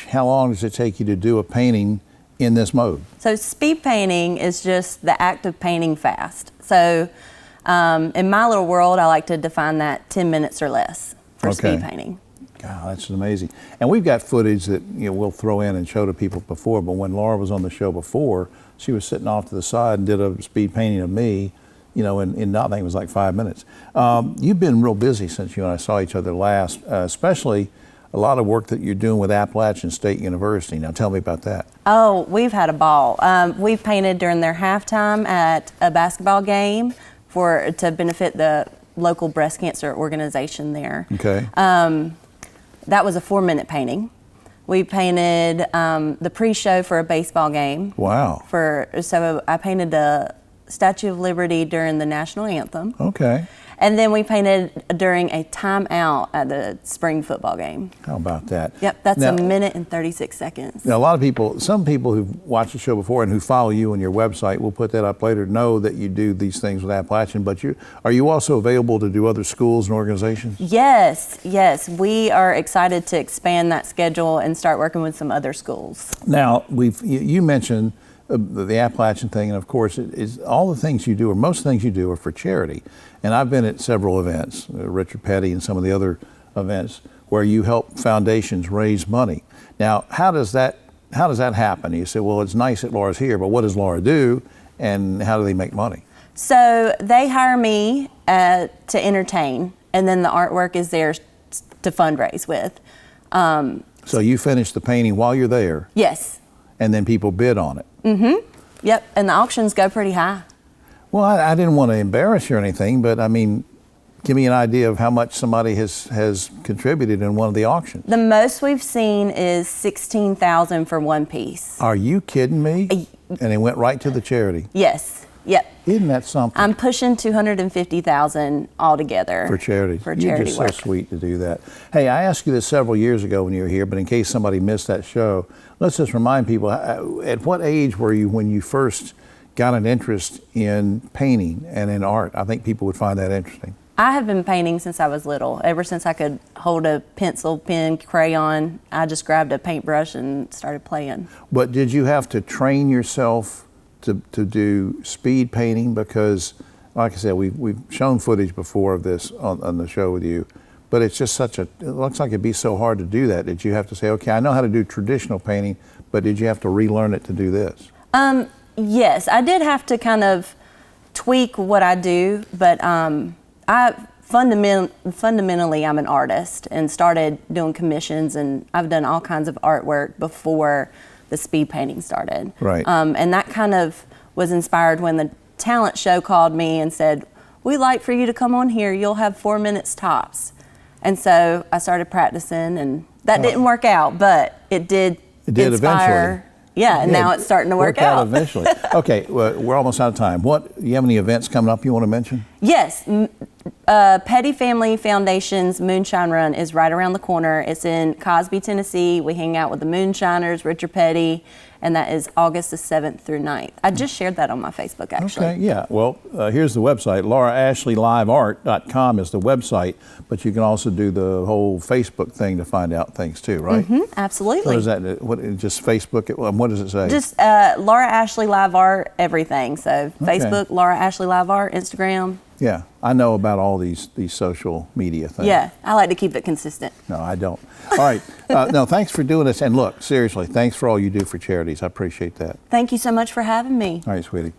How long does it take you to do a painting in this mode? So speed painting is just the act of painting fast. So in my little world, I like to define that 10 minutes or less for speed painting. God, that's amazing. And we've got footage that we'll throw in and show to people before, but when Laura was on the show before, she was sitting off to the side and did a speed painting of me, in I think it was like 5 minutes. You've been real busy since you and I saw each other last, especially a lot of work that you're doing with Appalachian State University. Now tell me about that. Oh, we've had a ball. We've painted during their halftime at a basketball game to benefit the local breast cancer organization there. Okay. That was a 4-minute painting. We painted the pre-show for a baseball game. Wow. So I painted the Statue of Liberty during the national anthem. Okay. And then we painted during a timeout at the spring football game. How about that? Yep, that's a minute and 36 seconds. Now, some people who've watched the show before and who follow you on your website, we'll put that up later, know that you do these things with Appalachian, but are you also available to do other schools and organizations? Yes. We are excited to expand that schedule and start working with some other schools. Now, you mentioned the Appalachian thing, and of course, all the things you do, or most things you do, are for charity. And I've been at several events, Richard Petty and some of the other events, where you help foundations raise money. Now, how does that happen? You say, well, it's nice that Laura's here, but what does Laura do, and how do they make money? So they hire me to entertain, and then the artwork is theirs to fundraise with. So you finish the painting while you're there? Yes. And then people bid on it? Mm-hmm. Yep, and the auctions go pretty high. Well, I didn't want to embarrass you or anything, but I mean, give me an idea of how much somebody has contributed in one of the auctions. The most we've seen is $16,000 for one piece. Are you kidding me? And it went right to the charity? Yes. Yep. Isn't that something? I'm pushing $250,000 altogether. For charity. For charity You're just work. so sweet to do that. Hey, I asked you this several years ago when you were here, but in case somebody missed that show, let's just remind people, at what age were you when you first got an interest in painting and in art? I think people would find that interesting. I have been painting since I was little. Ever since I could hold a pencil, pen, crayon, I just grabbed a paintbrush and started playing. But did you have to train yourself to do speed painting? Because, like I said, we've shown footage before of this on the show with you, but it's just it looks like it'd be so hard to do that. Did you have to say, okay, I know how to do traditional painting, but did you have to relearn it to do this? Yes, I did have to kind of tweak what I do, but fundamentally I'm an artist and started doing commissions, and I've done all kinds of artwork before the speed painting started. Right. And that kind of was inspired when the talent show called me and said, we'd like for you to come on here, you'll have 4 minutes tops. And so I started practicing, and that didn't work out, but it did inspire. Eventually. Yeah, and now it's starting to work out. Eventually. Okay, well, we're almost out of time. Do you have any events coming up you want to mention? Yes. Petty Family Foundation's Moonshine Run is right around the corner. It's in Cosby, Tennessee. We hang out with the Moonshiners, Richard Petty, and that is August the 7th through 9th. I just shared that on my Facebook, actually. Okay, yeah. Well, here's the website. LauraAshleyLiveArt.com is the website, but you can also do the whole Facebook thing to find out things too, right? Mm-hmm, absolutely. What is that? Just Facebook? What does it say? Just Laura Ashley Live Art, everything. So Facebook, Laura Ashley Live Art, Instagram. Yeah, I know about all these social media things. Yeah, I like to keep it consistent. No, I don't. All right. No, thanks for doing this. And look, seriously, thanks for all you do for charities. I appreciate that. Thank you so much for having me. All right, sweetie.